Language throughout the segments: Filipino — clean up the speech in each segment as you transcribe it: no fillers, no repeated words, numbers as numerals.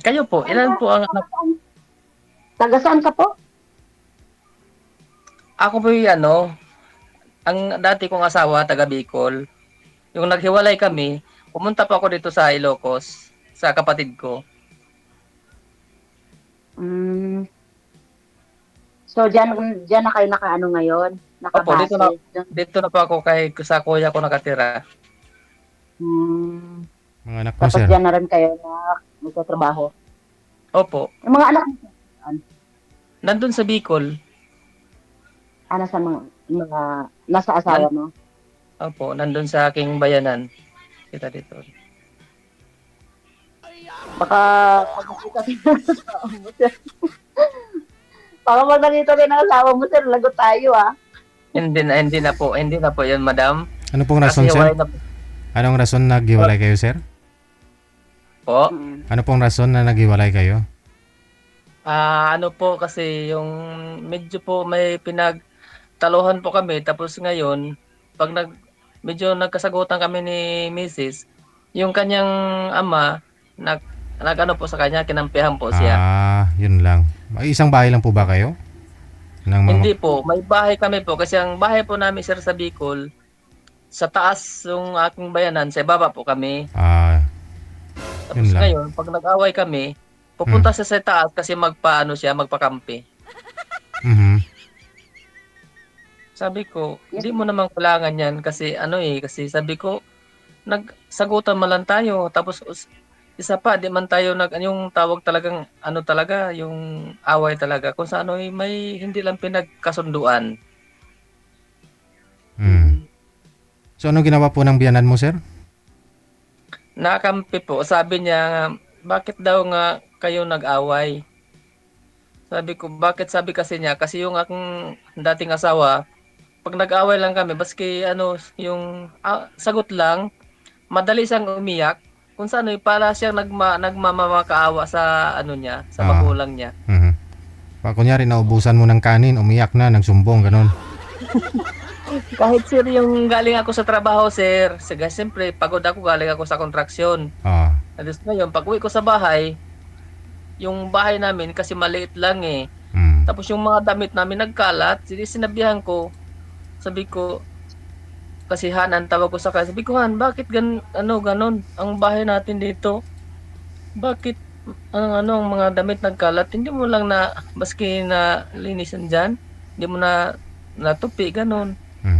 Kayo po, Saan ilan ka? po ang Taga saan? Taga saan ka po? ako po yung ano, ang dati kong asawa taga Bicol. Yung naghiwalay kami, pumunta po ako dito sa Ilocos, sa kapatid ko. Hmm. So diyan na kayo nakaano ngayon, Opo, nakabase dun. dito na po ako sa kuya ko nakatira. Hmm. Mga anak mo, Tapos sir? diyan na rin kayo na magtatrabaho. Opo, Yung mga anak mo saan? nandun sa Bicol. Nasa mga nasa Nan, asawa mo? opo, nandun sa aking bayanan. Kita dito. Baka pag nakita rin ng asawa mo, sir. Baka pag nakita rin ng asawa mo, sir, lagot tayo, ah. Hindi na po yun, madam. Ano pong Kasi rason, sir? hiwalay na Anong rason na naghiwalay kayo, sir? po. Mm. Ano pong rason na naghiwalay kayo? Ano po kasi yung medyo po may pinagtaluhan po kami tapos ngayon pag medyo nagkasagutan kami ni Mrs. yung kanyang ama nag ano po sa kanya kinampihan po siya. Yun lang. Ay, isang bahay lang po ba kayo? Ng mga... Hindi po, may bahay kami po kasi ang bahay po namin sir sa Bicol sa taas yung aking bayanan, sa baba po kami. Yun Tapos lang. ngayon pag nag-away kami, pupunta siya sa taas kasi magpakampi. Mhm. Sabi ko, Yes. hindi mo naman kailangan yan kasi kasi sabi ko, nagsagutan man lang tayo. Tapos isa pa, di man tayo yung tawag talagang talaga, yung away talaga. Kung sa may hindi lang pinagkasunduan. Mm. So, anong ginawa po ng biyanan mo, sir? Nakampi po, sabi niya, bakit daw nga kayo nag-away? Sabi ko, bakit sabi kasi niya, kasi yung aking dating asawa, pag nag-away lang kami, baski yung sagot lang, madali siyang umiyak. Kung saan para siyang nagmamamakaawa sa niya, sa magulang niya. Mhm. Pag kunyari, naubusan mo ng kanin, umiyak na, nagsumbong, ganun. Kahit sir yung galing ako sa trabaho, sir, siyempre pagod ako galing ako sa kontraksyon. Ah. Tapos ngayon, pag uwi ko sa bahay, yung bahay namin kasi maliit lang eh. Mm. Tapos yung mga damit namin nagkalat, sinabihan ko, sabi ko, kasi Han, ang tawag ko sa kanya, sabi ko, Han, bakit ganon, ang bahay natin dito, bakit, ang mga damit nagkalat, hindi mo lang baski na linisan dyan, hindi mo natupi, ganon.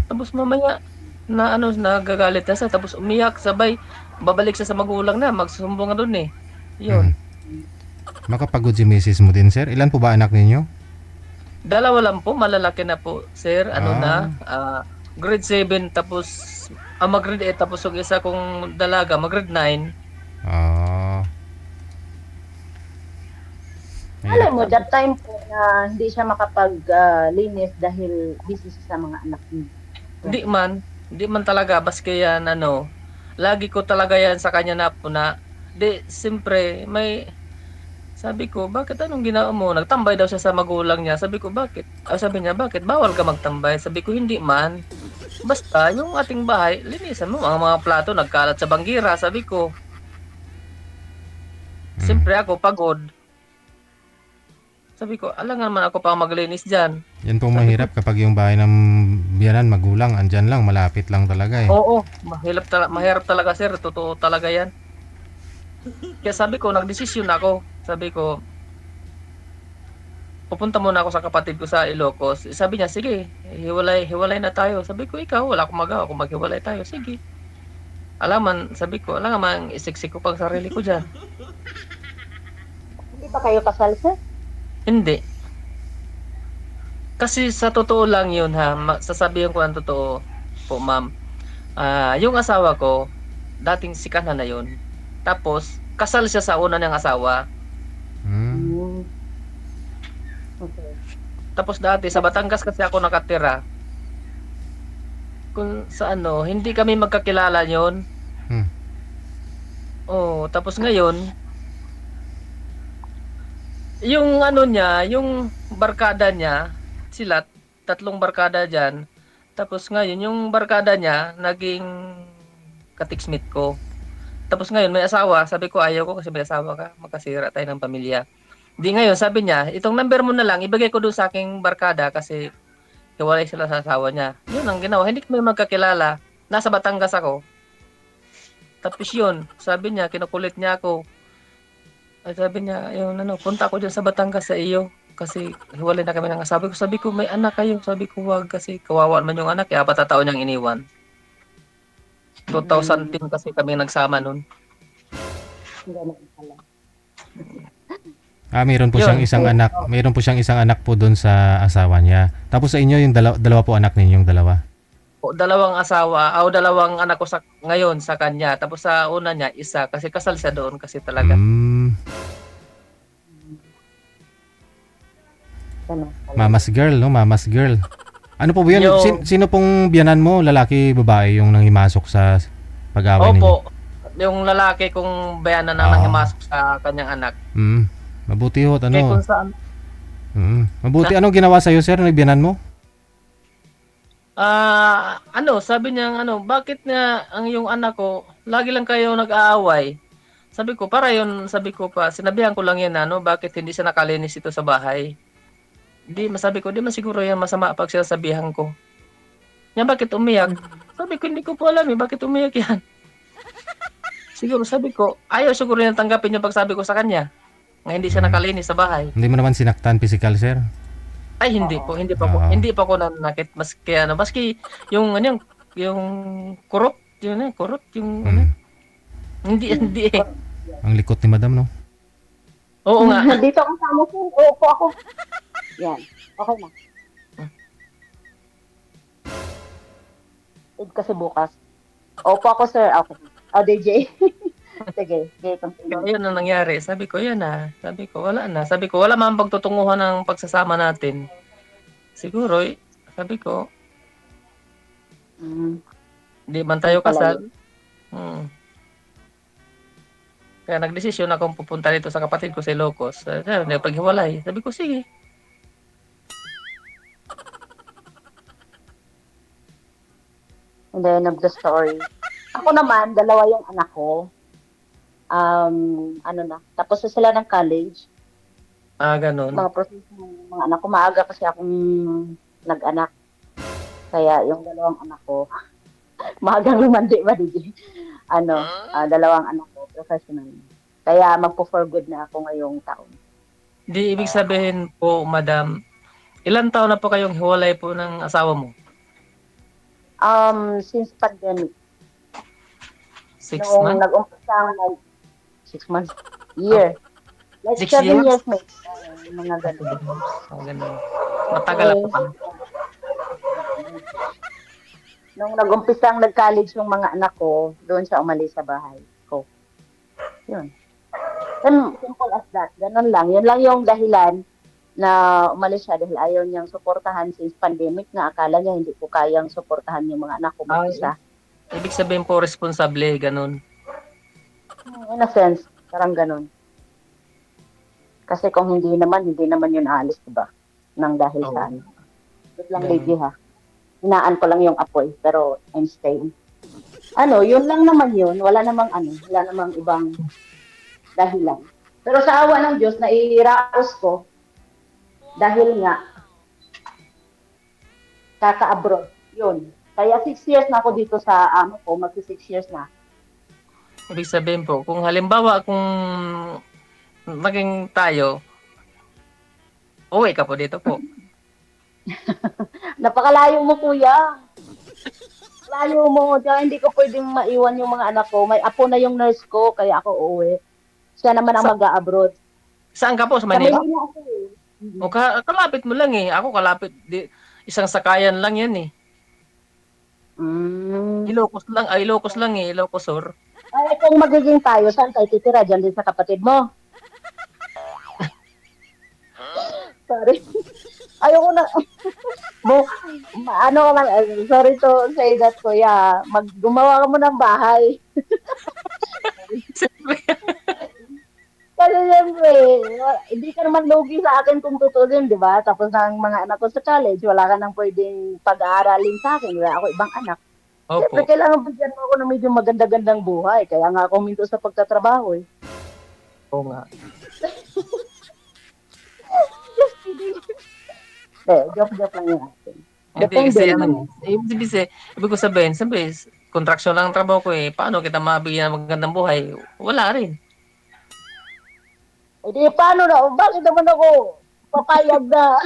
Tapos mamaya, nagagalit na siya, tapos umiyak, sabay, babalik siya sa magulang na, magsusumbong na dun eh. Yun. Makapagod si misis mo din, sir. Ilan po ba anak ninyo? Dalawa lang po, malalaki na po, sir, grade 7 tapos mag-grade 8 tapos yung isa kong dalaga mag-grade 9. Alam mo, that time po na hindi siya makapag-linis dahil busy siya sa mga anak niya. Hindi man talaga baski yan lagi ko talaga yan sa kanya siyempre sabi ko, bakit anong ginawa mo? Nagtambay daw siya sa magulang niya. Sabi ko, bakit? Sabi niya, bakit? Bawal ka magtambay. Sabi ko, hindi man. Basta, yung ating bahay, linisan mo. Mga plato, nagkalat sa banggira. Sabi ko. Siyempre ako, pagod. Sabi ko, alam nga naman ako pa maglinis dyan. Yan pong mahirap kapag yung bahay ng biyanan, magulang, andyan lang, malapit lang talaga eh. Oo, mahirap talaga sir. Totoo talaga yan. Kaya sabi ko, nagdesisyon ako. Sabi ko, pupunta muna ako sa kapatid ko sa Ilocos. Sabi niya, sige, hiwalay na tayo. Sabi ko, ikaw, wala akong magawa kung maghiwalay tayo. Sige. Sabi ko, alam naman, isiksik ko pang sarili ko dyan. Hindi pa kayo kasal, sir? Hindi. Kasi sa totoo lang yun sasabihin ko ang totoo po ma'am. Yung asawa ko, dating sikat na yun. Tapos, kasal siya sa una niyang asawa. Okay. Tapos dati, sa Batangas kasi ako nakatira. Kung sa hindi kami magkakilala yun. Tapos ngayon, yung niya, yung barkada niya, sila, 3 barkada dyan. Tapos ngayon, yung barkada niya, naging katiksmit ko. Tapos ngayon may asawa, sabi ko ayaw ko kasi may asawa ka, makasira tayo ng pamilya. Di ngayon, sabi niya, itong number mo na lang, ibigay ko doon sa aking barkada kasi hiwalay sila sa asawa niya. Yun ang ginawa, hindi kami magkakilala. Nasa Batangas ako. Tapos yun, sabi niya, kinukulit niya ako. Ay sabi niya, yun ano, punta ako dyan sa Batangas sa iyo. Kasi hiwalay na kami ng asawa ko. Sabi ko, may anak kayo. Sabi ko, wag kasi kawawa man yung anak. Kaya 4 taon niyang iniwan. 2010 kasi kami nagsama nun. Ganun pala. Meron po Yun. siyang isang anak. Meron po siyang isang anak po doon sa asawa niya. Tapos sa inyo yung dalawa po anak ninyong dalawa. O, dalawang asawa, o dalawang anak ko sa ngayon sa kanya. Tapos sa una niya, isa. Kasi kasal siya doon kasi talaga. Mm, Ganun pala. mama's girl, no? Mama's girl. Ano po ba yun? Yung- Sino pong biyanan mo? Lalaki, babae yung nanghimasok sa pag-away ninyo? Opo, yung lalaki kong bayanan na Ah. nanghimasok sa kanyang anak. Mm, mabuti ho. Kaya Ano? kung saan, Mabuti. Anong ginawa sa'yo, sir? Nagbiyanan mo? sabi niya, bakit nga ang yung anak ko, lagi lang kayo nag-aaway. Sabi ko, para yun, sabi ko pa, sinabihan ko lang yan, bakit hindi siya nakalinis ito sa bahay. Masabi ko, di man siguro yan masama pag sinasabihan ko. Yan, bakit umiyak? Sabi ko, hindi ko po alam bakit umiyak yan. Siguro, sabi ko, ayaw siguro yan tanggapin yung pagsabi ko sa kanya. Nga hindi siya nakalinis sa bahay. Hindi mo naman sinaktan physical, sir? Ay, hindi po, hindi pa ko nanakit maski yung yung kurot, yung Mm. hindi eh. Ang likot ni madam, no? Oo nga. Dito ako sa mo, sir. Opo ako. Yan. Okay na. Kasi bukas. Opo ako, sir. Okay. DJ. Sige, continue. Ayun na nangyari. Sabi ko, yan na. Sabi ko, wala na. Sabi ko, wala man pagtutunguhan ng pagsasama natin. Siguro, sabi ko, Mm. di man tayo kasal. Kaya nagdesisyon akong pupunta dito sa kapatid ko sa Ilocos. Sabi, paghiwalay. Sabi ko, sige. And then, of the story. Ako naman, dalawa yung anak ko. Tapos na sila ng college. Ganun. Mga proseso ng mga anak ko. Maaga kasi akong nag-anak. Kaya yung dalawang anak ko, maagang lumandi ba, DJ? Dalawang anak ko, professional. Kaya magpo-for good na ako ngayong taon. Di ibig sabihin po, madam, ilan taon na po kayong hiwalay po ng asawa mo? Since pandemic, 6 nung months? nag-umpisa ang 6 months, year. Like 6 7 years? years, mate. Mga ganun. Ganun. Matagal na po pala. Nung nag-umpisa ang nag-college yung mga anak ko, doon siya umalis sa bahay ko. Yun. Simple as that. Ganun lang. Yun lang yung dahilan na umalis siya dahil ayaw niyang suportahan since pandemic na akala niya hindi ko kayang suportahan yung mga anak ko mag-isa. Ibig sabihin po, responsable, ganun. In a sense, parang ganun. Kasi kung hindi naman yun aalis, diba? Nang dahil Oo. sa ano. Wait lang, Ganun. lady, ha? Hinaan ko lang yung apoy, pero I'm staying. Yun lang naman yun. Wala namang ibang dahilan. Pero sa awa ng Diyos, nairaos ko dahil nga kaka-abroad. Yun. Kaya 6 years na ako dito sa amo ko, magsi 6 years na. Ibig sabihin po, kung halimbawa, kung maging tayo, uwi ka po dito po. Napakalayo mo, kuya. Layo mo. Kaya hindi ko pwedeng maiwan yung mga anak ko. May apo na yung nurse ko, kaya ako uuwi. Siya naman ang mag-a-abroad. Saan ka po? Sa Sa Manila? Manila ako eh. O kalapit mo lang eh. Ako kalapit. Isang sakayan lang yan eh. Ilocos lang eh. Ilocos Sur. Ay, kung magiging tayo, saan tayo titira? Diyan din sa kapatid mo. Sorry. Ayoko na. Sorry to say that, kuya. Gumawa ka mo ng bahay. Kasi siyempre, hindi ka naman lugi sa akin kung tutusin, di ba? Tapos ng mga anak ko sa college, wala ka nang pwedeng pag-aaralin sa akin. Wala ako ibang anak. Siyempre, Opo. kailangan bigyan mo ako ng medyo maganda-gandang buhay. Kaya nga ako huminto sa pagtatrabaho eh. Oo nga. Just kidding. Joke-joke lang yung atin. Hindi Depende kasi naman. ano, ibig ko sabihin, sabi, kontraksyon lang ang trabaho ko eh. Paano kita mabigyan ng magandang buhay? Wala rin. E di, paano na? Bakit naman ako papayag na?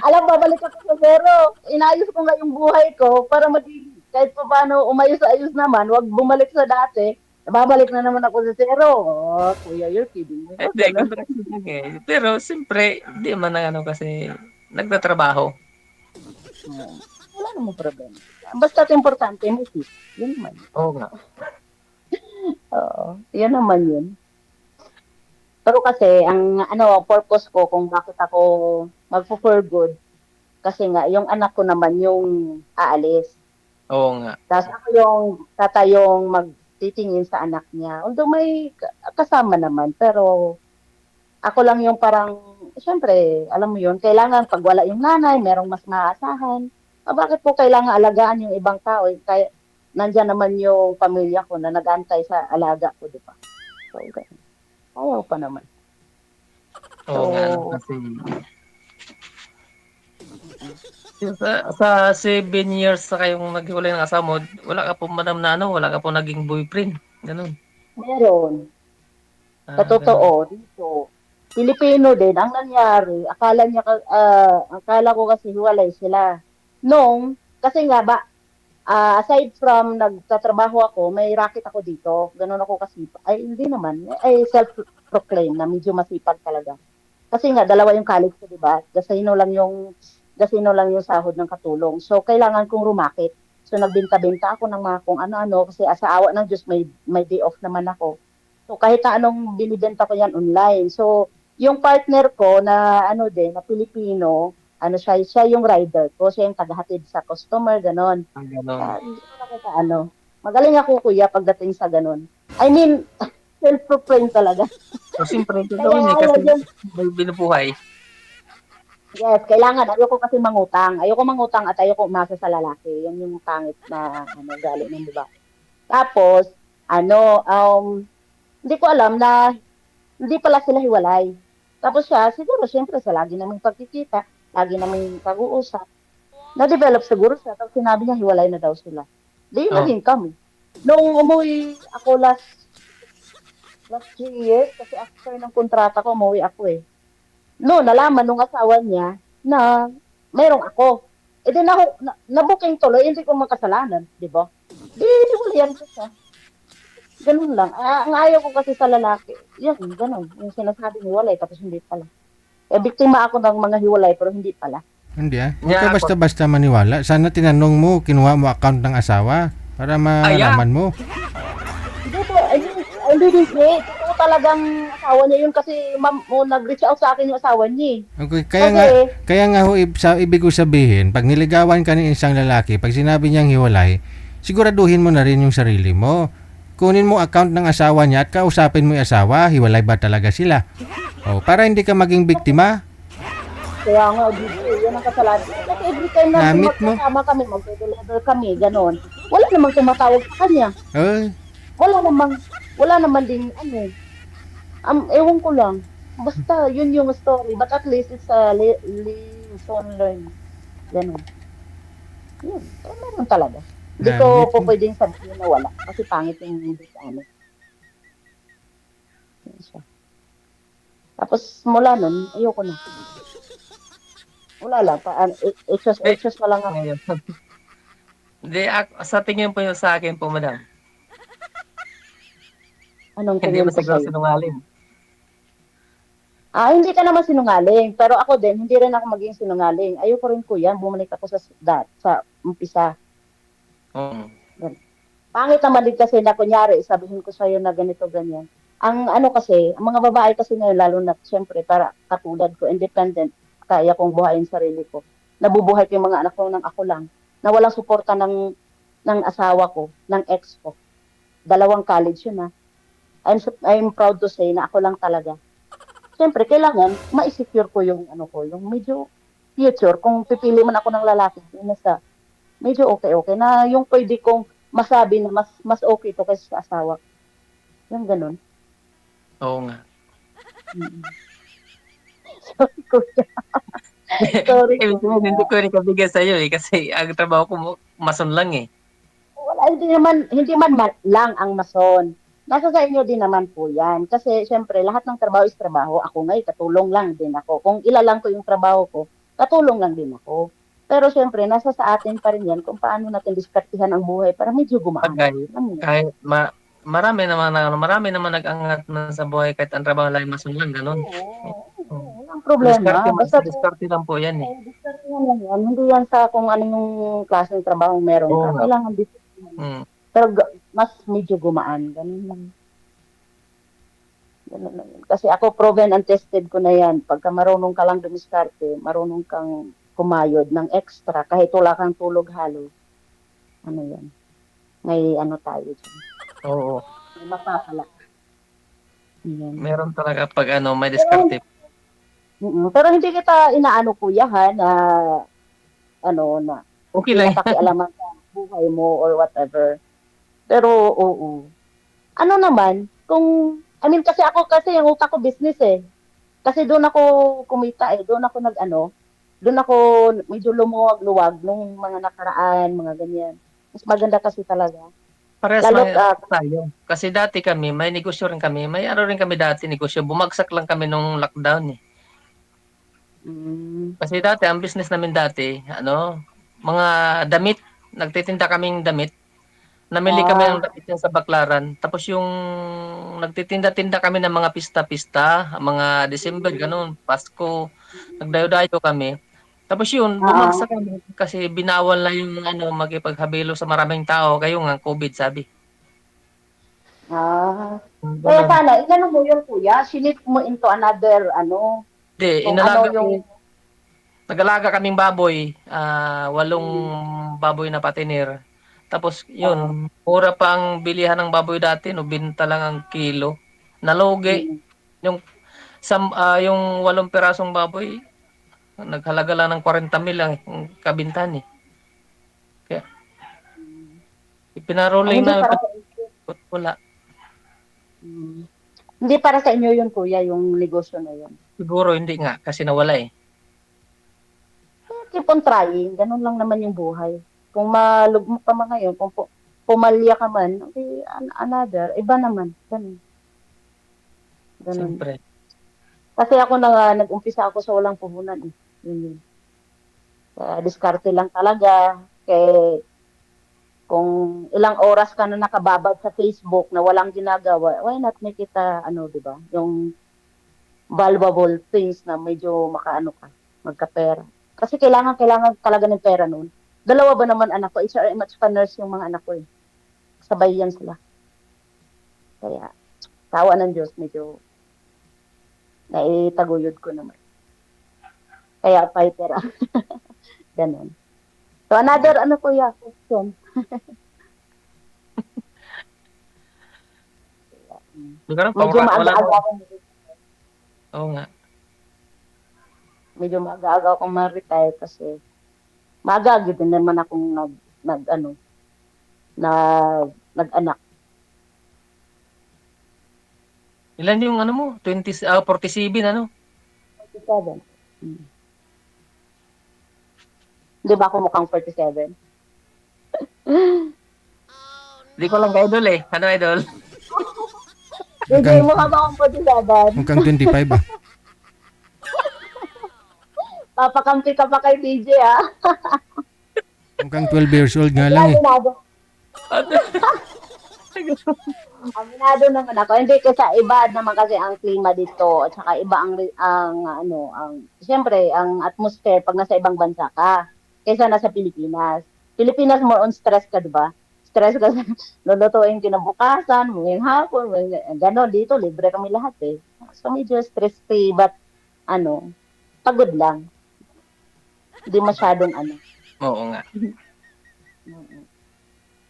Alam, babalik ako sa zero. Inayos ko nga yung buhay ko para maging kahit pa paano umayos-ayos naman. Huwag bumalik sa dati. Babalik na naman ako sa zero. Oh, kuya, you're kidding me. Huwag Hindi, ganun. kontraksyon lang eh. Pero siyempre, hindi man na ano kasi nagtatrabaho. Hmm. Wala namang problema. Basta importante, may tip. Yun naman. Oo nga. Oo, yun naman yun. Pero kasi, ang ano, purpose ko kung bakit ako magpo-for good, kasi nga, yung anak ko naman yung aalis. Oo nga. Tapos ako yung tatayong magtitingin sa anak niya. Although may kasama naman, pero ako lang yung parang, siyempre, alam mo yun, kailangan pag wala yung nanay, merong mas maaasahan. Ah, bakit po kailangan alagaan yung ibang tao? Eh, kaya nandyan naman yung pamilya ko na nag-antay sa alaga ko, di ba? So, ganun. Ayaw pa naman. Oo nga. No, So, kasi sa 7 years na kayong naghiwalay ng asawa mo, wala ka po madam na ano, wala ka po naging boyfriend. Ganun. meron. Sa Ganun. totoo, dito, Pilipino din, ang nangyari, akala ko kasi hiwalay sila. Kasi nga ba, aside from nagtatrabaho ako, may racket ako dito. Ganun ako kasi, ay hindi naman, ay self-proclaim na medyo masipag talaga. Kasi nga, dalawa yung college ko, di ba? Gasino lang yung sahod ng katulong. So, kailangan kong rumakit. So, nagbenta-benta ako ng mga kung ano-ano kasi sa awa ng Diyos, may day off naman ako. So, kahit na anong binibenta ko yan online. So, yung partner ko na ano din, na Pilipino, ano siya yung rider ko, siya yung tagahatid sa customer, ganon. Ganun. Hindi ko na kita ano. Magaling ako kuya pagdating sa ganon. I mean, self-proclaim talaga. So, siyempre, Kaya gagawin eh, ayaw kasi yung, may binubuhay. yes, kailangan. Ayoko kasi mangutang. Ayoko mangutang at ayoko umasa sa lalaki. Yan yung pangit na ano, galing ng babae. Tapos, ano, hindi ko alam na hindi pala sila hiwalay. Tapos siya, siguro siyempre sa lagi naming pagkikita, lagi naming pag-uusap, na-develop siguro siya. Tapos sinabi niya hiwalay na daw sila. Di Oh. naging kami. Nung umuwi ako last 3 years, kasi after ng kontrata ko, umuwi ako eh. No, nalaman nung asawa niya na mayroong ako. E din ako, na-booking tuloy, hindi ko makasalanan, di ba? Di, hiwalayan ko siya. Ganun lang. Ang ayaw ko kasi sa lalaki, yan, ganun. Yung sinasabi hiwalay, tapos hindi pala. Eh, biktima ako ng mga hiwalay, pero hindi pala. Hindi ah. Huwag ka Yeah, basta-basta maniwala. Sana tinanong mo, kinuha mo account ng asawa para Aya. malaman mo. Hindi po, hindi din, totoo talagang asawa niya yun kasi nag-reach out sa akin yung asawa niya. Okay, Kasi, kaya nga ho, ibig ko sabihin, pag niligawan ka ng isang lalaki, pag sinabi niyang hiwalay, siguraduhin mo na rin yung sarili mo. Kunin mo account ng asawa niya at kausapin mo yung asawa, hiwalay ba talaga sila? Oh, para hindi ka maging biktima. kaya nga, dito, yan ang kasalanan. Kasi every time na Namit mo. magkasama kami, magdodol kami, ganon. Wala namang tumatawag sa kanya. Oy, Wala naman din, ano, ewan ko lang. Basta, yun yung story. But at least it's a lesson learned. Ganon. Yun. Meron talaga. Hindi ko namit po mo. pwedeng sabihin na wala. Kasi pangit yung hindi sa ano. Yun siya. Tapos, mula nun, ayoko na. Wala lang. Eh, Exos na lang ako. ngayon. Hindi, sa tingin po yung sa akin po, madam. Anong Hindi tingin ba ko siguro sa'yo? sinungaling? Hindi ka naman sinungaling. Pero ako din, hindi rin ako maging sinungaling. Ayoko rin kuya, bumalik ako sa umpisa. Oo. Ganun. Pangit naman din kasi na kunyari, sabihin ko sa'yo na ganito, ganyan. Ang ano kasi, ang mga babae kasi ngayon, lalo na siyempre, para katulad ko, independent, kaya kong buhayin sarili ko. Nabubuhay ko yung mga anak ko nang ako lang. Na walang suporta ng asawa ko, ng ex ko. 2 college yun. I'm proud to say na ako lang talaga. Siyempre, kailangan ma-secure ko yung ano ko, yung medyo future. Kung pipili man ako ng lalaki, medyo okay na yung pwede kong masabi na mas okay to kaysa sa asawa. Yung gano'n. Oo nga. Mm. Sorry, kuya. Sorry, Ibig sabihin, kuya. hindi ko rin kabigay sa'yo eh, kasi ang trabaho ko mason lang eh. Wala, hindi man lang ang mason. Nasa sa inyo din naman po yan. Kasi syempre, lahat ng trabaho is trabaho. Ako nga, katulong lang din ako. Kung ilalang ko yung trabaho ko, katulong lang din ako. Pero syempre, nasa sa atin pa rin yan kung paano natin diskartihan ang buhay para medyo gumaan. Bagay, Alam mo yun? kahit marami naman nag-angat na sa buhay kahit ang trabaho lang mason lang, gano'n. Oo, Oo. walang problema. Sa Basta po, diskarte lang po yan eh. diskartihan lang yan. Hindi yan sa kung ano yung klaseng trabaho meron Oo ka. nga. Kailangan diskartihan. Mm. Pero mas medyo gumaan. Ganun lang. Ganun lang yun. Kasi ako proven and tested ko na yan. Pagka marunong ka lang dumiskarte, marunong kang kumayod ng extra kahit wala kang tulog halos. Ano yan? May ano tayo dyan. Oo. May mapapala. Yan. Meron talaga pag may Pero, diskarte. pero hindi kita inaano kuya ha na ano na Okay lang yan. pinapakialaman sa buhay mo or whatever. Pero oo. Ano naman, kung I mean kasi yung utak ko business eh. Kasi doon ako kumita eh, doon ako doon ako medyo lumuwag-luwag nung mga nakaraan, mga ganyan. Mas maganda kasi talaga. Parehas Lalo tayo. Kasi dati kami, may negosyo rin kami. May rin kami dati negosyo. Bumagsak lang kami nung lockdown eh. mm, Kasi dati, ang business namin dati, mga damit. Nagtitinda kaming damit. Namili kami ng ah, damit yan sa Baklaran. Tapos yung nagtitinda-tinda kami ng mga pista-pista, mga December, ganun, Pasko. Nagdayo-dayo kami. Tapos yun, ah, bumagsak kami kasi binawal na yung makipaghabelo sa maraming tao. Kayo nga, COVID sabi. ah. Kaya Ganun. sana, inano mo yun kuya, shift mo into another, Hindi, kung ano yung, nag-alaga kaming baboy, 8 mm, baboy na patinir. Tapos oo, yun, mura pa ang bilihan ng baboy dati, no, binta lang ang kilo. Nalugi. mm, Yung yung 8 pirasong baboy, naghalaga lang ng 40,000 lang yung kabintahan eh. Kaya mm. Ay, ipinaroling hindi na para sa inyo. wala. Mm. Hindi para sa inyo yun kuya, yung negosyo na yun. Siguro hindi nga kasi nawala eh. Keep on trying, ganun lang naman yung buhay. Kung malugmok ka man ngayon, kung pumalya ka man, okay, another, iba naman. Ganun, ganun. Siyempre. Kasi ako nag-umpisa ako sa walang puhunan eh. Yun. Diskarte lang talaga. Kaya kung ilang oras ka na nakababad sa Facebook na walang ginagawa, why not make it di ba? Yung valuable things na medyo makaano ka, magkapera. Kasi kailangan talaga ng pera noon. Dalawa ba naman anak ko? HRM at saka nurse yung mga anak ko eh. Sabay yan sila. Kaya, tawa ng Diyos, medyo naitaguyod ko naman. Kaya fighter ako. Ganon. So another kuya, question. Hindi ko Medyo wala maaga-aga na. akong Oo nga. medyo maaga-aga akong ma-retire kasi maaga din naman akong nag ano na nag-anak. Ilan yung mo? 47 ano? 47. Hmm. Di ba ako mukhang 47? Hindi ko lang ka-idol eh. Ano idol? DJ, Mukhang, mukha ba akong 47? mukhang 25 ah. Papakampi ka pa kay DJ ah. Mukhang 12 years old nga Hindi, lang eh. Aminado naman ako. Hindi kasi iba naman kasi ang klima dito at saka iba siyempre ang atmosphere pag nasa ibang bansa ka kaysa nasa Pilipinas. Pilipinas more on stress ka, di ba? Stress ka sa lulutuin kinabukasan, ngayong hapon, gano'n. Dito, libre kami lahat eh. So medyo stress free but pagod lang. Hindi masyadong Oo nga.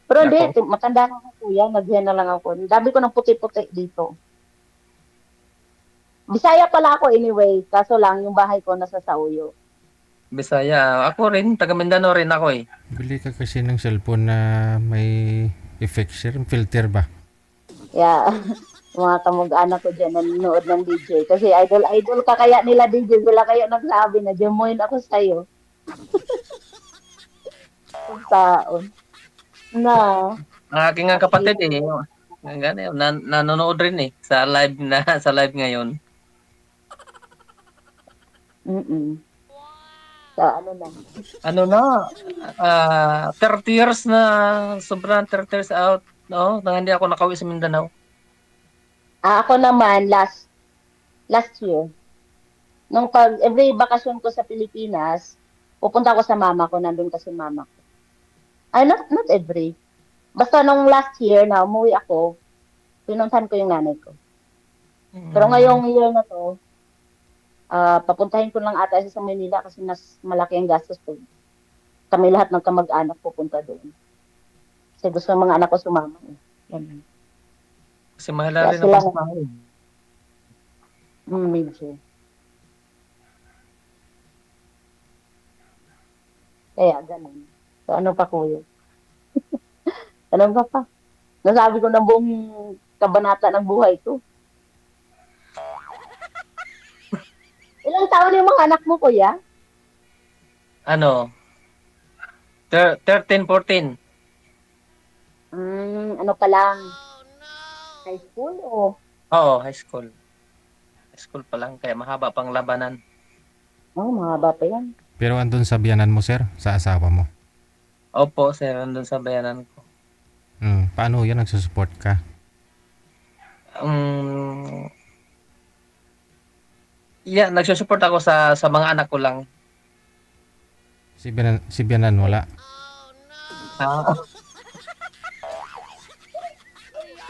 Pero hindi, Ako. matanda na ako kuya, na lang ako. Ang dami ko ng puti-puti dito. Bisaya pala ako anyway, kaso lang yung bahay ko nasa Sauyo. Bisaya. Ako rin, taga Mindanao rin ako eh. Bili ka kasi ng cellphone na may effect sir, filter ba? Yeah. Mga kamag-anak ko dyan nanonood ng DJ. Kasi idol ka kaya nila DJ. Sila kaya nagsabi na, Jemoin ako sa'yo. Kung taon. Na. Ang aking nga kapatid eh. Nanonood rin eh sa live na sa live ngayon. Mm-mm. Sa ano na. Ano na, 30 years na, sobrang 30 years out, no? Nang hindi ako nakauwi sa Mindanao. Ako naman, last year, nung every bakasyon ko sa Pilipinas, pupunta ako sa mama ko, nandun kasi mama ko. Ay, not every. Basta nung last year na umuwi ako, pinuntahan ko yung nanay ko. Pero ngayong year na to, papuntahin ko lang ata siya sa Manila kasi mas malaki ang gastos ko. Kami lahat ng kamag-anak pupunta doon. Kasi gusto ng mga anak ko sumama. Ganun. Kasi mahal Kaya rin sila ang pamasahe. medyo. Kaya ganun. So ano pa kuya? Ano ba pa? Nasabi ko ng buong kabanata ng buhay ko. Ilang taon yung mga anak mo, kuya? Ano? 13, 14. Ano pa lang? High school o? Oo, high school. High school pa lang, kaya mahaba pang labanan. Mahaba pa yan. Pero andun sa biyanan mo sir, sa asawa mo. Opo, sir, nandun sa bayanan ko. Paano yan nagsusupport ka? Yeah, nagsusupport ako sa mga anak ko lang. Si biyanan wala. Ah,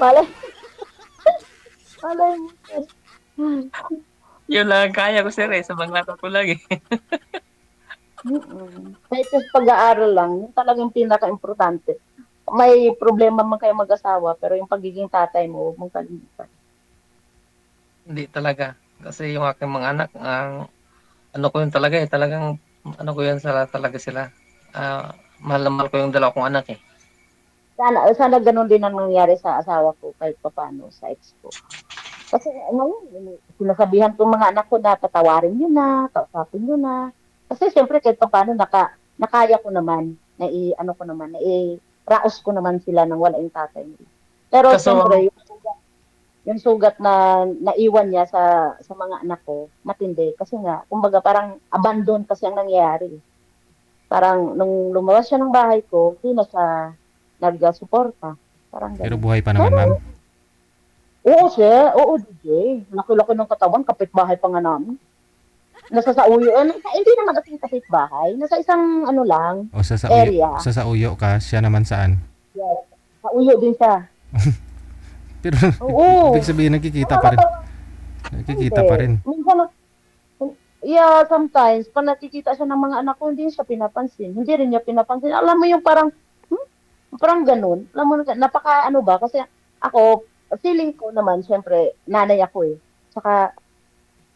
Malay, malay mo. yun lang ang kaya ko, sir, sa mga anak ko lang eh. Kahit sa pag-aaral lang, yun talagang pinaka-importante. May problema man kayo mag-asawa, pero yung pagiging tatay mo, huwag mong kalimutan. Hindi talaga. Kasi yung aking mga anak, ano ko yun talaga eh, talagang, ano ko yun talaga sila. Mahal na mahal ko yung dalawa kong anak eh. Sana ganun din ang nangyari sa asawa ko kahit paano sa ex ko. Kasi ngayon, sinasabihan ko mga anak ko na patawarin nyo na, kausapin nyo na. Kasi siyempre kahit paano nakaya ko naman, ano ko naman, raos ko naman sila nang wala yung tatay nila. Pero Kaso, siyempre, yung sugat na naiwan niya sa mga anak ko, matindi. Kasi nga, kumbaga parang abandon kasi ang nangyayari. Parang nung lumabas siya ng bahay ko, hindi na siya nag-suporta. Parang Pero gano'n. buhay pa naman ma'am. Oo, sir. Oo, DJ. Laki-laki ng katawan, kapitbahay pa nga namin. Nasa sa uyo. Hindi naman kasing kapitbahay. Nasa isang ano lang, O area. sa uyo ka, siya naman saan? Yes. Sa uyo din siya. Pero Oo. ibig sabihin nakikita pa rin. Nakikita pa rin. Minsan, yeah, sometimes, pag nakikita siya ng mga anak ko, hindi siya pinapansin. Hindi rin niya pinapansin. Alam mo yung parang ganun. Alam mo, napaka ano ba, kasi ako, feeling ko naman, syempre, nanay ako eh. Saka,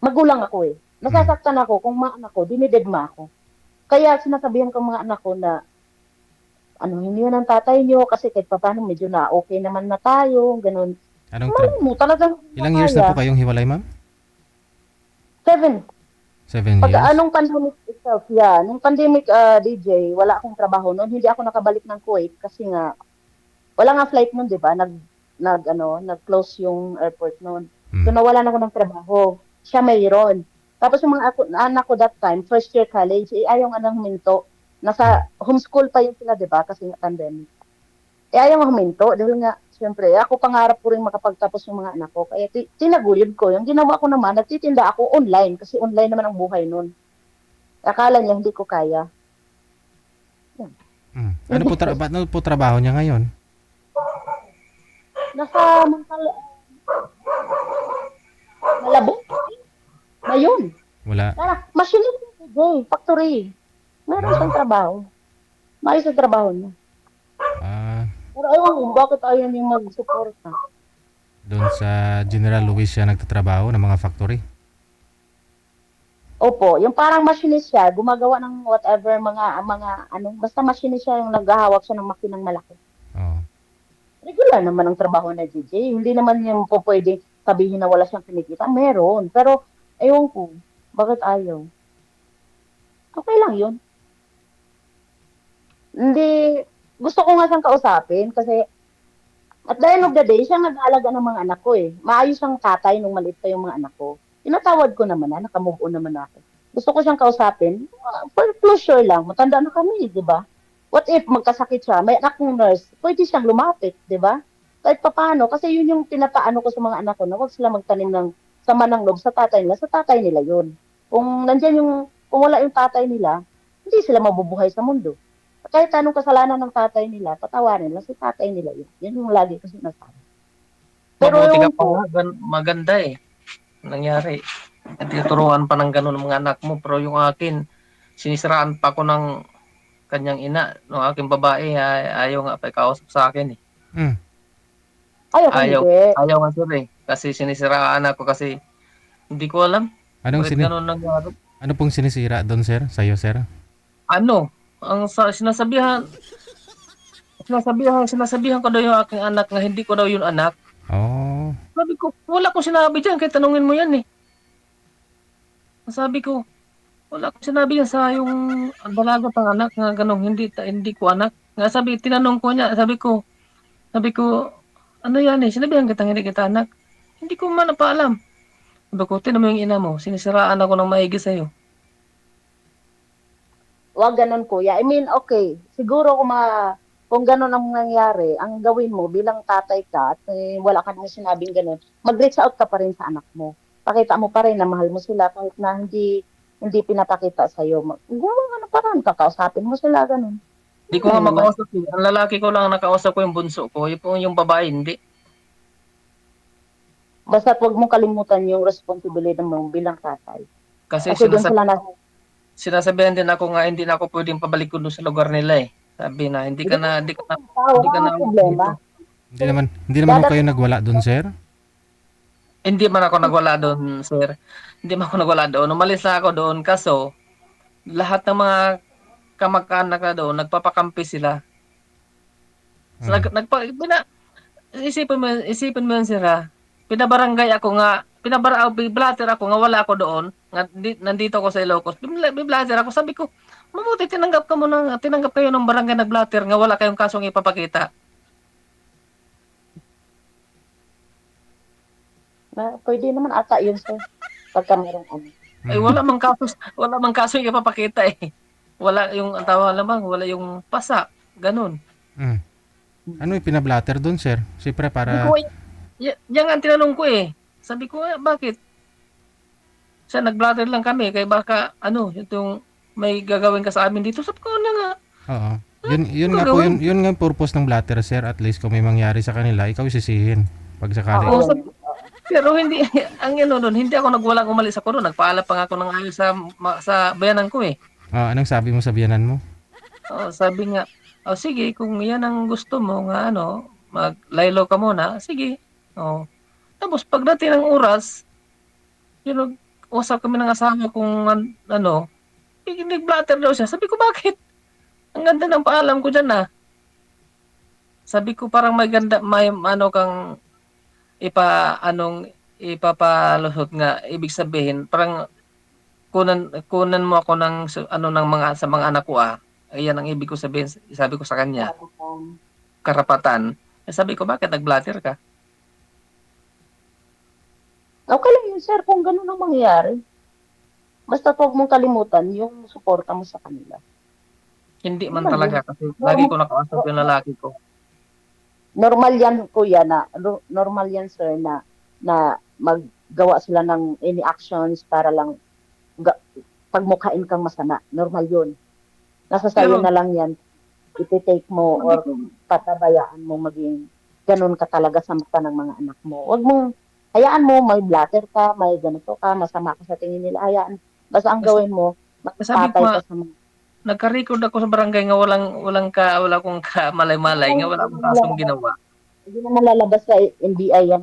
magulang ako eh. Nasasaktan ako kung mga anak ko, dinidedma ako. Kaya sinasabihan ko mga anak ko na, hindi yan ang tatay nyo, kasi kahit pa paano, medyo na okay naman na tayo, ganun. Alam mo, talagang Ilang years na po kayong hiwalay ma'am? 7. 7 Pag years? anong pandemic itself, yeah. Nung pandemic, DJ, wala akong trabaho noon. Hindi ako nakabalik ng Kuwait kasi nga, wala nga flight noon, di ba? Nag-close yung airport noon. So, nawalan ako ng trabaho. Siya mayroon. Tapos yung mga anak ko that time, first year college, ayaw nga nang huminto. Nasa homeschool pa yun sila, di ba? Kasi nga pandemic. Ayaw nga huminto dahil nga, siyempre, ako pangarap ko rin makapagtapos yung mga anak ko. Kaya tinaguyod ko. Yung ginawa ko naman, nagtitinda ako online kasi online naman ang buhay nun. Akala niya hindi ko kaya. Ano po trabaho niya ngayon? Nasa Malabon? Ngayon. Wala. Machinist factory. Meron siyang trabaho. Maayos ang trabaho niya. Pero ewan ko, bakit ayaw niya mag-suporta? Doon sa General Luis siya nagtatrabaho ng mga factory? Opo, yung parang machinist siya, gumagawa ng whatever mga ano, basta machinist siya yung naghahawak siya ng makinang malaki. Oo. Regular naman ang trabaho na DJ. Hindi naman yung po pwede sabihin na wala siyang kinikita. Meron. Pero, ewan ko, bakit ayaw? Okay lang yun. Hindi, gusto ko nga siyang kausapin kasi at the end of the day, siya nag-aalaga ng mga anak ko eh. Maayos ang tatay nung maliit pa yung mga anak ko. Tinatawad ko naman na, nakamove on naman ako. Gusto ko siyang kausapin, for closure lang, matanda na kami, di ba? What if magkasakit siya, may anak ng nurse, pwede siyang lumapit, di ba? Kahit papaano, kasi yun yung tinapaano ko sa mga anak ko, na huwag sila magtanim ng sama ng loob sa tatay nila yun. Kung nandyan yung, kung wala yung tatay nila, hindi sila mabubuhay sa mundo. Kahit anong kasalanan ng tatay nila, patawarin lang si tatay nila yun. Yan yung lagi ko sinasabi. Pero Mabuti ka yung pa po, nga, maganda eh. Nangyari. At tinuturuan pa ng ganun ng mga anak mo. Pero yung akin, sinisiraan pa ako ng kanyang ina. Ng aking babae, ayaw nga pa ikausap sa akin eh. Mm. ayaw ko Ayaw. hindi. Ayaw nga sir eh. Kasi sinisiraan ako kasi hindi ko alam Anong bakit ganun nangyari. ano pong sinisira doon, sir? Sa'yo, sir? Ano? Sinasabihan ko daw yung aking anak na hindi ko daw yung anak. Oh. Sabi ko, wala ko sinabi dyan, kaya tanungin mo yan eh. Sabi ko, wala ko sinabi yan sa yung dalaga pang anak nga ganong hindi ko anak. Nga sabi, tinanong ko niya, sabi ko, ano yan eh, sinabihan kitang hindi kita anak. Hindi ko man napaalam. Sabi ko, tinan mo yung ina mo, sinisiraan ako ng maigi sa'yo. Huwag ganun kuya. I mean, okay. Siguro kung ganun ang nangyari, ang gawin mo bilang tatay ka at wala ka naman sinabing ganun, mag-reach out ka pa rin sa anak mo. Pakita mo pa rin na mahal mo sila kahit na hindi pinapakita sa'yo. Gumawa ka ng paraan, kakausapin mo sila, ganun. Hindi ko Ano nga naman. makausap eh. Ang lalaki ko lang ang nakausap ko yung bunso ko, yung babae hindi. Basta huwag mong kalimutan yung responsibilidad mo bilang tatay. Kasi Kasi doon sila na, sinasabihan din ako nga hindi na ako pwedeng pabalik ko doon sa lugar nila eh. Sabi na hindi ka wala na kang problema. dito. Hindi naman ho kayo nagwala doon, sir? Hindi man ako nagwala doon, sir. Hindi man ako nagwala doon. Umalis na ako doon kaso lahat ng mga kamag-anak na doon nagpapakampi sila. So, Mm. isipin mo yun, sir ha. Pinabarangay ako nga, biblatter ako nga wala ako doon. Nga, nandito ako sa Ilocos. Biblatter ako. Sabi ko, mabuti tinanggap kayo ng barangay nagblatter nga wala kayong kasong ipapakita. Pwede naman ata yun, sir. Pagka merong ano. Ay wala mang kaso ipapakita eh. Wala yung ang tawa lamang, wala yung pasa, ganun. Mm. Ano yung pinablatter doon, sir? Siyempre Sabi para... ko, yan ang tinanong ko eh. Sabi ko, bakit? Siya nag-blatter lang kami, kaya baka, yung may gagawin ka sa amin dito. Sabi ko, ano nga? Oo. Yun Ano nga po, gagawin? yun nga yung purpose ng blatter, sir. At least kung may mangyari sa kanila, ikaw sisihin. Pag sakali. Oo, Oo. pero hindi, doon, hindi ako nagwalang umalis ako doon. Nagpaalam pa nga ako ng ayos sa bayanan ko eh. Anong sabi mo sa biyanan mo? Sabi nga, sige, kung yan ang gusto mo, nga maglaylo ka muna, sige. Tapos pagdating ng oras, usap kami ng asawa kung nag-blatter daw siya. Sabi ko, bakit? Ang ganda ng paalam ko dyan ah. Sabi ko, parang may kang ipapalusot nga. Ibig sabihin, parang kunan mo ako ng sa mga anak ko ah. Ayan ang ibig ko sabihin, sabi ko sa kanya, karapatan. Sabi ko, bakit nag-blatter ka? Okay lang yun, sir, kung ganun ang mangyayari. Basta huwag mong kalimutan yung suporta mo sa kanila. Hindi man Normal talaga yun. kasi lagi ko nakausap yung lalaki ko. Normal yan, kuya, normal yan, sir, na maggawa sila ng any actions para lang ga, pagmukhain kang masama. Normal yun. Nasa sayo Pero na lang yan. Iti-take mo sabi or ko, patabayaan mo maging ganun ka talaga sa mata ng mga anak mo. Huwag mong, hayaan mo, may blatter ka, may ganito ka, masama ka sa tingin nila, hayaan. Basta ang gawin mo, sabi ko magpatay nga, ka sa mga. nagka-record ako sa barangay nga wala akong kamalay-malay nga wala akong kasong ginawa. Hindi naman lalabas sa NBI yan.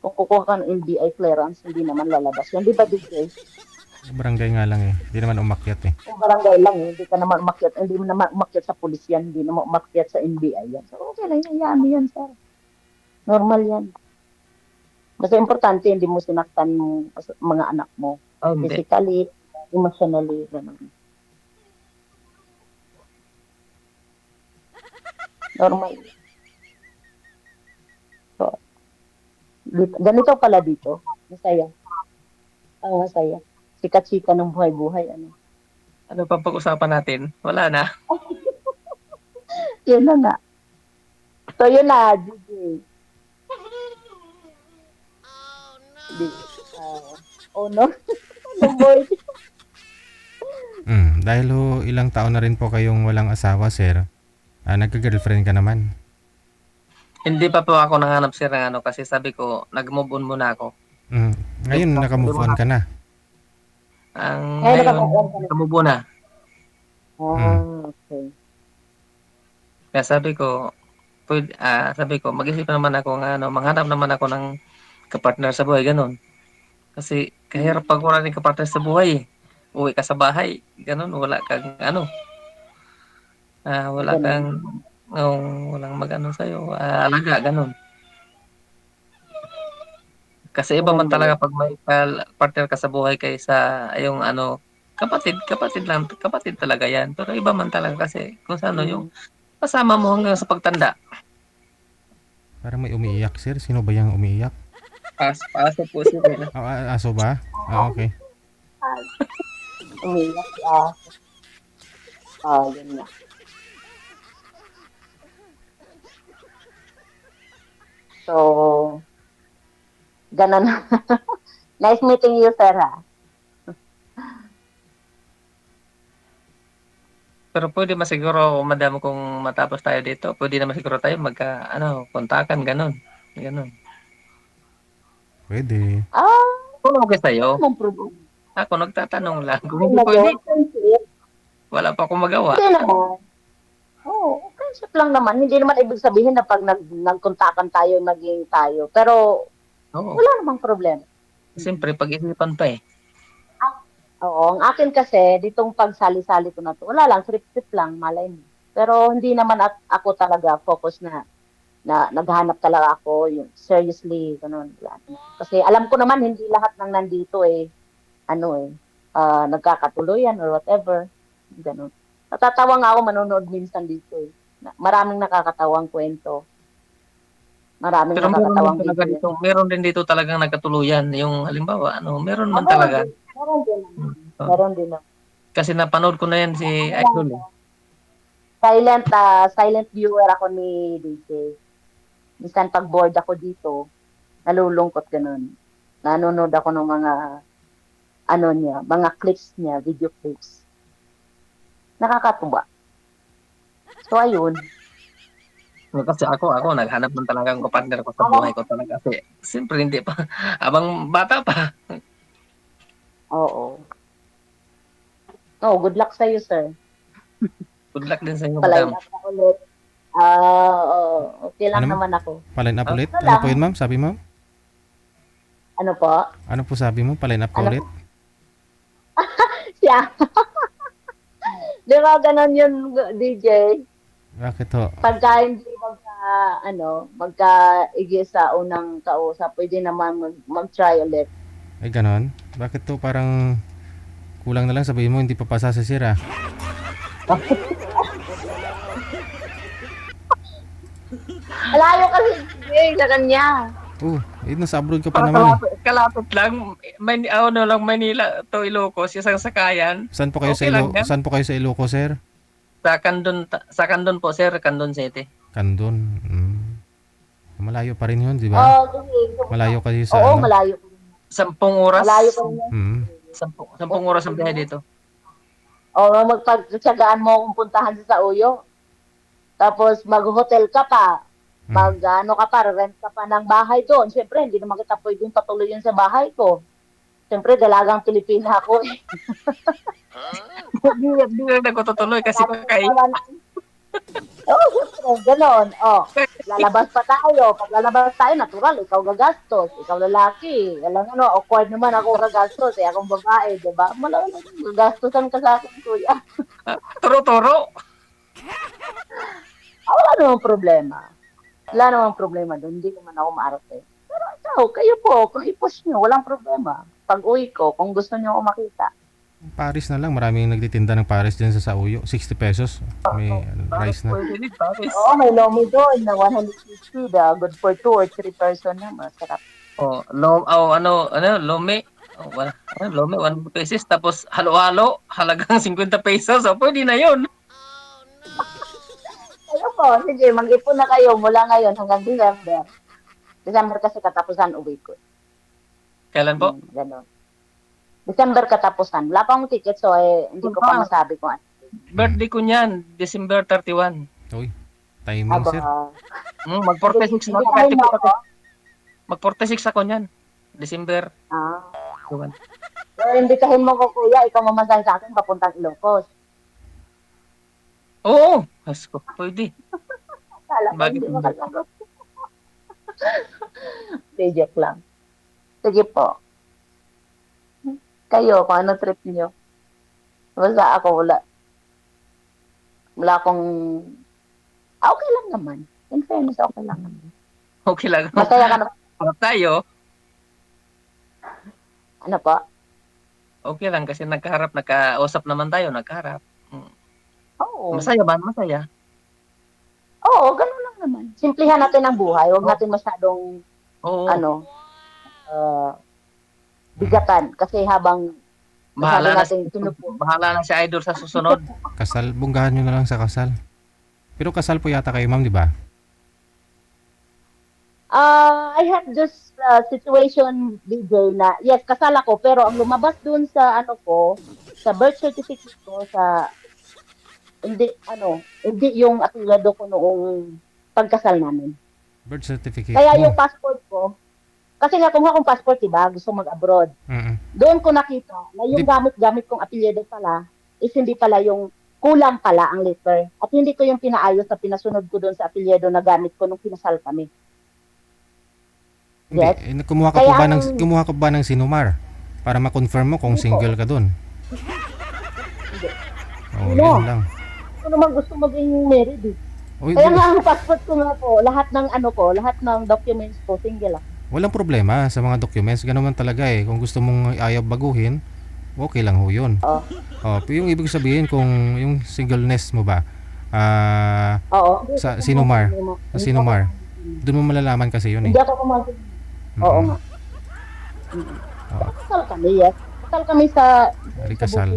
Kung kukuha ka ng NBI clearance, hindi naman lalabas yan. Di ba, DJ? Barangay nga lang eh. Hindi naman umakyat eh. Kung barangay lang, hindi ka naman umakyat, hindi mo naman umakyat sa pulis yan, hindi naman umakyat sa NBI yan. So, okay lang, hayaan mo yan, sir. Normal yan. Basta importante, hindi mo sinaktan yung mga anak mo. Oh, hindi. Physically, emotionally, gano'n. Normal. So, ganito pala dito. Masaya. Ang masaya. Chika-chika ng buhay-buhay. Ano. Ano pa pag-usapan natin? Wala na. Yun na nga. So, yun na, DJ. Oh no? Ano boy? Dahil ho, ilang taon na rin po kayong walang asawa, sir. Nagka-girlfriend ka naman. Hindi pa po ako nanganap sir ng ano kasi sabi ko, nag-move on muna ako. Ngayon, naka-move on ka na. Ang Ngayon, ngayon, naka-move on ka na. nag-move on na. Okay. Kaya sabi ko, sabi ko, mag-isip naman ako ng ano, manghanap naman ako ng kapartner sa buhay, ganun. Kasi kahirap pag wala ng kapartner sa buhay. Uwi ka sa bahay, ganun, wala kang ano, wala Ganun. kang walang mag-ano sa'yo, alaga, ganun. Kasi iba man Ganun ba talaga yun? pag may partner ka sa buhay kaysa yung ano, kapatid lang, kapatid talaga yan. Pero iba man talaga kasi kung sa ano yung kasama mo hanggang sa pagtanda. Parang may umiiyak, sir. Sino ba yung umiiyak? Paso po sila. Aso ba? Okay. Umiyak. Yun nga. So, ganun. Nice meeting you, sir, ha? Pero pwede masiguro, madam, kung matapos tayo dito, pwede naman siguro tayo kontakan, ganun. Ganun. Pwede. Kung okay sa'yo, Anong problema? ako nagtatanong lang. Kung Hindi hindi na pwede, friendship. wala pa akong magawa. Hindi naman. Friendship lang naman. Hindi naman ibig sabihin na pag nagkontakan tayo, maging tayo. Pero, Oo. wala namang problema. Siyempre, pag-isipan pa eh. Oo, ang akin kasi, ditong pagsali-sali ko na to, wala lang, trip-trip lang, malay mo. Pero hindi naman ako talaga focus na naghahanap talaga ako, yung seriously, ganun. Kasi alam ko naman, hindi lahat ng nandito nagkakatuluyan or whatever. Ganun. Natatawa nga ako manonood minsan dito eh. Maraming nakakatawang kwento. Maraming Pero meron din nakakatawang talaga video. dito, meron din dito talagang nagkatuluyan. Yung halimbawa, meron man talaga. Meron din naman. Oh. Meron din naman. Kasi napanood ko na yan si Idol eh. Silent viewer ako ni DJ. Minsan pag bored ako dito, nalulungkot ganun. Nanonood ako ng mga clips niya, video clips. Nakakatuwa. So ayun. Kasi ako naghanap ng talagang partner ko sa buhay ko talaga. Kasi siyempre hindi pa, abang bata pa. Oo. Oh, good luck sa iyo, sir. Good luck din sa inyo, Palain madam. up na ulit. Okay lang Ano, naman ako. Paline up ulit? Wala. Ano po yun, ma'am? Sabi mo? Ano po? Ano po sabi mo? Paline up ka Ano ulit? Siya. Di ba ganon yun, DJ? Bakit ho? Pagka hindi magka-igi sa unang kausap, pwede naman mag-try ulit. Ay, ganon? Bakit to parang kulang na lang sabihin mo hindi pa pasa sa sira? Malayo kasi sa kanya. Nasa abroad ka pa Para naman eh. kalapit lang, Manila to Ilocos, isang sakayan. Saan po kayo Okay lang yan. Saan po kayo sa Ilocos, sir? Sa Candon po, sir, Candon City. Kandon. Malayo pa rin yun, di ba? Sige. Malayo kayo sa Oo, ano? malayo. 10 oras. Malayo pa rin yan. 10 oras ang biyahe dito. Oo, magpagtsagaan mo kung puntahan sa Uyo. Tapos mag-hotel ka pa. Rent ka pa ng bahay doon. Siyempre, hindi naman kita pwedeng patuloyin sa bahay ko. Siyempre, dalagang Pilipina ako. Hindi na ako tutuloy kasi Oo, siyempre, ganon. Oh, lalabas pa tayo. Pag lalabas tayo, natural, ikaw gagastos. Ikaw lalaki. Alam mo, no, awkward naman ako gagastos. Eh, akong babae, di ba? Malamang gagastosan ka sa akin, kuya. Turo-turo. Wala namang problema. Wala namang problema doon. Hindi naman ako maarte. Pero ikaw, kayo po, kung i-push nyo, walang problema. Pag uwi ko, kung gusto nyo ako makita. Paris na lang, maraming nagtitinda ng Paris dyan sa Sauyo. 60 pesos. May rice na. Pwede din, Paris. Oo, may lomi doon na 150. Good for 2 or 3 person na. Masarap. Oh, lome. Oh, lome, 1 pesos. Tapos halo-halo, halagang 50 pesos. So, pwede na yun. Kayo po, sige, mag-ipon na kayo mula ngayon hanggang December. December kasi katapusan uwi ko. Kailan po? Ganon. December katapusan. Wala pa akong ticket, so hindi ko pa masabi kung ano. Birthday ko niyan, December 31. Uy, timing sir. Mag-46 na ako. Hindi mo ako. Mag-46 ako niyan. December Ah. 31. So, imbitahin mo ko, kuya, ikaw mamasahe sa akin papuntang Ilocos. Oo, Hasko, pwede. Kala ko, Bakit hindi hindi? makalagot. Hindi, joke lang. Sige po. Kayo, kung ano trip niyo. Basta ako, wala. Wala akong... okay lang naman. In fairness, okay lang naman. Okay lang. Masaya ka na. Harap tayo. Ano po? Okay lang kasi nagkausap naman tayo, nagkaharap. Oo. Masaya ba? Masaya. Oo, ganun lang naman. Simplihan natin ang buhay. Huwag natin masyadong, Oo. bigatan. Kasi habang Bahala na, natin tinupo. bahala na si Idol sa susunod. Kasal, bunggahan nyo na lang sa kasal. Pero kasal po yata kayo, ma'am, di ba? I had this situation, DJ, na yes, kasal ako, pero ang lumabas dun sa sa birth certificate ko, hindi yung apelyido ko noong pagkasal namin. Birth certificate Kaya mo. yung passport ko, kasi nga kumuha akong passport, diba, gusto mag-abroad. Mm-mm. Doon ko nakita na yung gamit-gamit kong apelyido pala is hindi pala yung kulang pala ang letter. At hindi ko yung pinaayos na pinasunod ko doon sa apelyido na gamit ko nung kinasal kami. Hindi, Yes. kumuha ka Kaya kumuha ka ba ng Sinumar para ma-confirm mo kung Hindi po. single ka doon? Hindi. Oh, No. yun lang. Ako naman gusto maging married eh. Uy, Kaya nga ang passport ko nga po, lahat ng documents ko, single ako. walang problema sa mga documents. Ganun man talaga eh. Kung gusto mong ayaw baguhin, okay lang ho yun. Oo. Oh, yung ibig sabihin kung yung singleness mo ba, Oo. sa Sinumar, doon mo malalaman kasi yun eh. Hindi ako pumasok. Oo nga. Kasal kami, yes. Kasal kami sa... Ari kasal.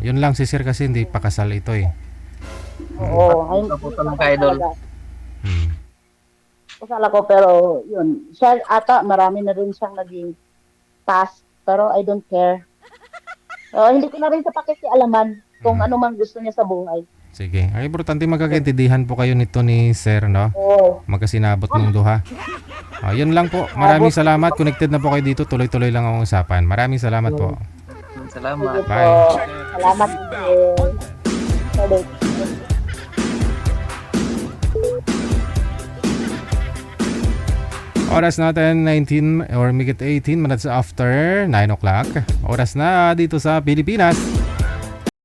Yun lang si sir kasi hindi pa kasal ito eh. Oo. Ayun. Kaputan ng ka-idol. Kasal ako, pero yun. Siya ata, marami na rin siyang naging past. Pero I don't care. Hindi ko na rin sa pakikialaman kung ano man gusto niya sa buhay. Sige. Ang importante magkakaintindihan po kayo nito ni sir, no? Oo. Magkasinabot ng duha. Yun lang po. Maraming salamat. Connected na po kayo dito. Tuloy-tuloy lang ang usapan. Maraming salamat po. Salamat. Sige po. Bye. Salamat din. Salamat. Oras natin 19 or make it 18 minutes after 9 o'clock. Oras na dito sa Pilipinas.